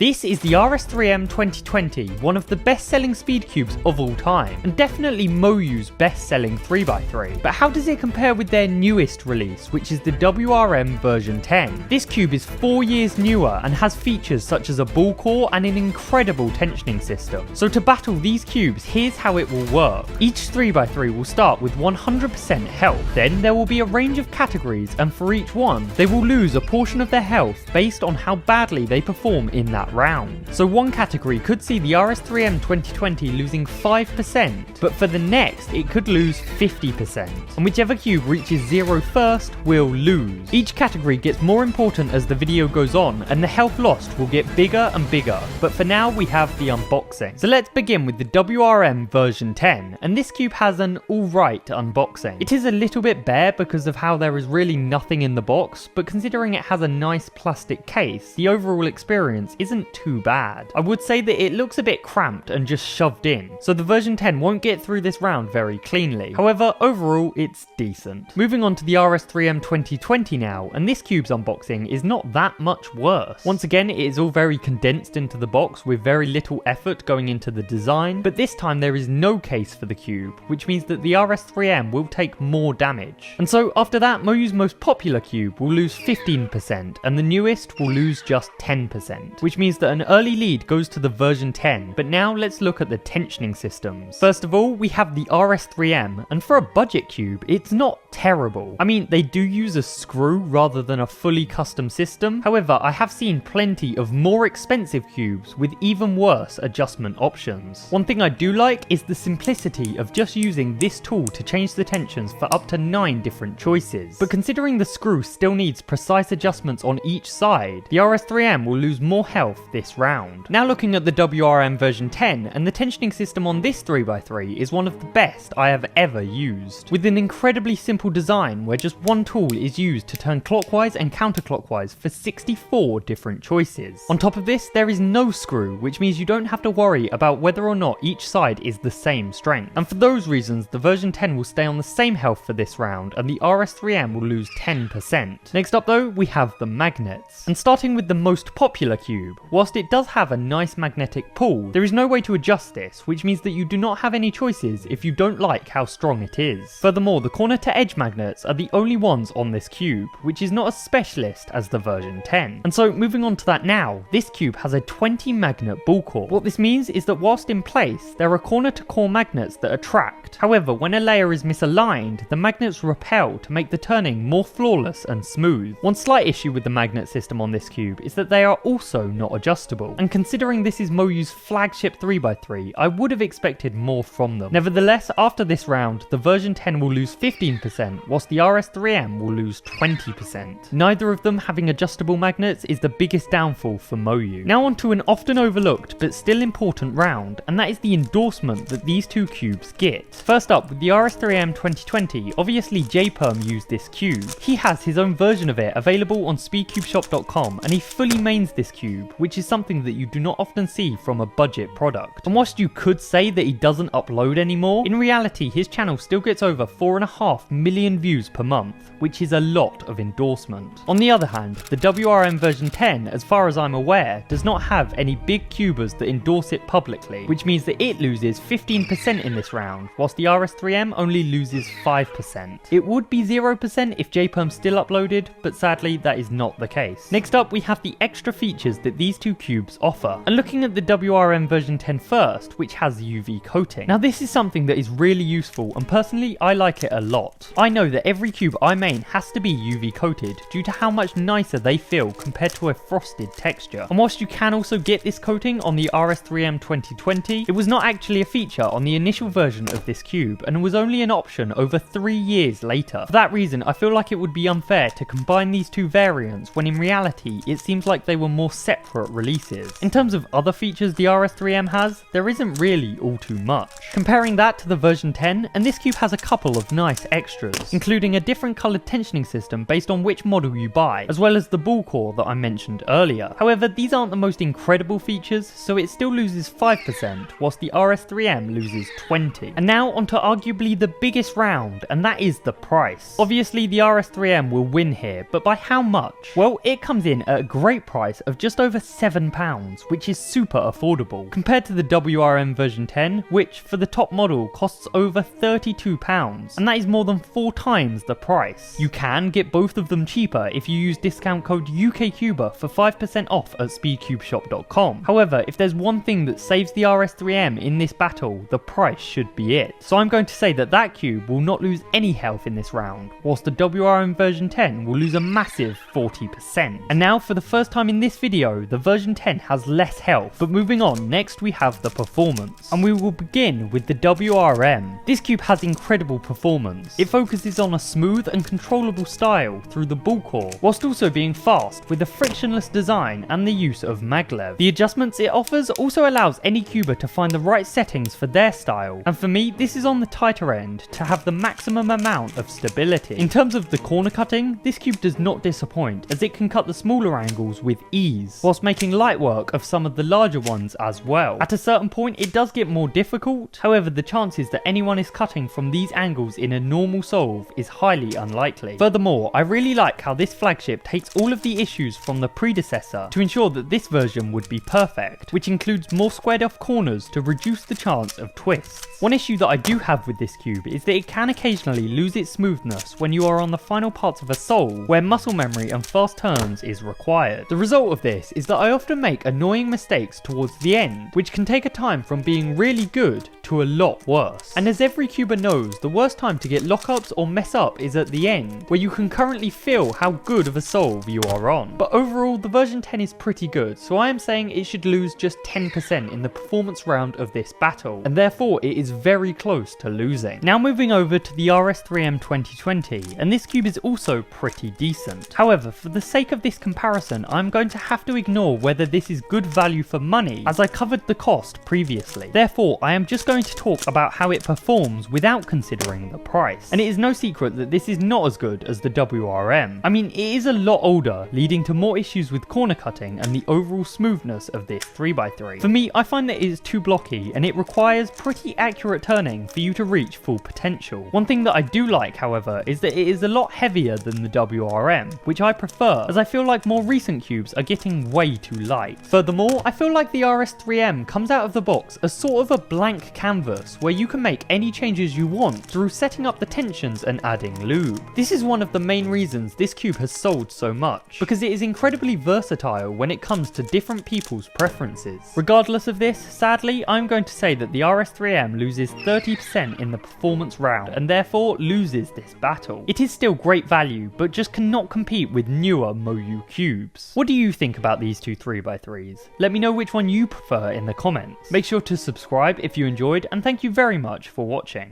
This is the RS3M 2020, one of the best-selling speed cubes of all time, and definitely MoYu's best-selling 3x3. But how does it compare with their newest release, which is the WRM version 10? This cube is 4 years newer and has features such as a ball core and an incredible tensioning system. So to battle these cubes, here's how it will work. Each 3x3 will start with 100% health, then there will be a range of categories, and for each one, they will lose a portion of their health based on how badly they perform in that round. So one category could see the RS3M 2020 losing 5%, but for the next it could lose 50%, and whichever cube reaches 0 first will lose. Each category gets more important as the video goes on, and the health lost will get bigger and bigger, but for now we have the unboxing. So let's begin with the WRM version 10, and this cube has an alright unboxing. It is a little bit bare because of how there is really nothing in the box, but considering it has a nice plastic case, the overall experience isn't too bad. I would say that it looks a bit cramped and just shoved in, so the version 10 won't get through this round very cleanly. However, overall it's decent. Moving on to the RS3M 2020 now, and this cube's unboxing is not that much worse. Once again, it is all very condensed into the box with very little effort going into the design, but this time there is no case for the cube, which means that the RS3M will take more damage. And so after that, MoYu's most popular cube will lose 15%, and the newest will lose just 10%, which means that an early lead goes to the version 10, but now let's look at the tensioning systems. First of all, we have the RS3M, and for a budget cube, it's not terrible. I mean, they do use a screw rather than a fully custom system. However, I have seen plenty of more expensive cubes with even worse adjustment options. One thing I do like is the simplicity of just using this tool to change the tensions for up to 9 different choices. But considering the screw still needs precise adjustments on each side, the RS3M will lose more health this round. Now looking at the WRM version 10, and the tensioning system on this 3x3 is one of the best I have ever used, with an incredibly simple design where just one tool is used to turn clockwise and counterclockwise for 64 different choices. On top of this, there is no screw, which means you don't have to worry about whether or not each side is the same strength. And for those reasons, the version 10 will stay on the same health for this round, and the RS3M will lose 10%. Next up though, we have the magnets. And starting with the most popular cube, whilst it does have a nice magnetic pull, there is no way to adjust this, which means that you do not have any choices if you don't like how strong it is. Furthermore, the corner to edge magnets are the only ones on this cube, which is not as specialist as the version 10. And so moving on to that now, this cube has a 20 magnet ball core. What this means is that whilst in place, there are corner to core magnets that attract. However, when a layer is misaligned, the magnets repel to make the turning more flawless and smooth. One slight issue with the magnet system on this cube is that they are also not adjustable, and considering this is MoYu's flagship 3x3, I would have expected more from them. Nevertheless, after this round, the version 10 will lose 15%, whilst the RS3M will lose 20%. Neither of them having adjustable magnets is the biggest downfall for MoYu. Now on to an often overlooked but still important round, and that is the endorsement that these two cubes get. First up, with the RS3M 2020, obviously JPerm used this cube. He has his own version of it available on speedcubeshop.com, and he fully mains this cube, which is something that you do not often see from a budget product. And whilst you could say that he doesn't upload anymore, in reality his channel still gets over 4.5 million views per month, which is a lot of endorsement. On the other hand, the WRM version 10, as far as I'm aware, does not have any big cubers that endorse it publicly, which means that it loses 15% in this round, whilst the RS3M only loses 5%. It would be 0% if JPerm still uploaded, but sadly that is not the case. Next up, we have the extra features that these two cubes offer, and looking at the WRM version 10 first, which has UV coating. Now this is something that is really useful, and personally I like it a lot. I know that every cube I main has to be UV coated due to how much nicer they feel compared to a frosted texture. And whilst you can also get this coating on the RS3M 2020, it was not actually a feature on the initial version of this cube, and was only an option over 3 years later. For that reason, I feel like it would be unfair to combine these two variants when in reality it seems like they were more separate releases. In terms of other features the RS3M has, there isn't really all too much. Comparing that to the version 10, and this cube has a couple of nice extras, including a different coloured tensioning system based on which model you buy, as well as the ball core that I mentioned earlier. However, these aren't the most incredible features, so it still loses 5%, whilst the RS3M loses 20%. And now onto arguably the biggest round, and that is the price. Obviously the RS3M will win here, but by how much? Well, it comes in at a great price of just over £7, which is super affordable, compared to the WRM version 10, which for the top model costs over £32, and that is more than 4 times the price. You can get both of them cheaper if you use discount code UKCuber for 5% off at speedcubeshop.com. However, if there's one thing that saves the RS3M in this battle, the price should be it. So I'm going to say that that cube will not lose any health in this round, whilst the WRM version 10 will lose a massive 40%. And now for the first time in this video, the version 10 has less health. But moving on, next we have the performance, and we will begin with the WRM. This cube has incredible performance. It focuses on a smooth and controllable style through the ball core, whilst also being fast with a frictionless design and the use of maglev. The adjustments it offers also allows any cuber to find the right settings for their style, and for me this is on the tighter end to have the maximum amount of stability. In terms of the corner cutting, this cube does not disappoint, as it can cut the smaller angles with ease, whilst making light work of some of the larger ones as well. At a certain point it does get more difficult, however the chances that anyone is cutting from these angles in a normal solve is highly unlikely. Furthermore, I really like how this flagship takes all of the issues from the predecessor to ensure that this version would be perfect, which includes more squared off corners to reduce the chance of twists. One issue that I do have with this cube is that it can occasionally lose its smoothness when you are on the final parts of a solve where muscle memory and fast turns is required. The result of this is that I often make annoying mistakes towards the end, which can take a time from being really good to a lot worse. And as every cuber knows, the worst time to get lockups or mess up is at the end, where you can currently feel how good of a solve you are on. But overall, the version 10 is pretty good, so I am saying it should lose just 10% in the performance round of this battle, and therefore it is very close to losing. Now moving over to the RS3M 2020, and this cube is also pretty decent. However, for the sake of this comparison, I'm going to have to ignore whether this is good value for money, as I covered the cost previously. Therefore, I am just going to talk about how it performs without considering the price. And it is no secret that this is not as good as the WRM. I mean, it is a lot older, leading to more issues with corner cutting and the overall smoothness of this 3x3. For me, I find that it is too blocky and it requires pretty accurate turning for you to reach full potential. One thing that I do like, however, is that it is a lot heavier than the WRM, which I prefer, as I feel like more recent cubes are getting way too light. Furthermore, I feel like the RS3M comes out of the box as sort of a blank canvas where you can make any changes you want through setting up the tensions and adding lube. This is one of the main reasons this cube has sold so much, because it is incredibly versatile when it comes to different people's preferences. Regardless of this, sadly, I'm going to say that the RS3M loses 30% in the performance round and therefore loses this battle. It is still great value, but just cannot compete with newer MoYu cubes. What do you think about these two 3x3s? Let me know which one you prefer in the comments. Make sure to subscribe if you enjoyed, and thank you very much for watching.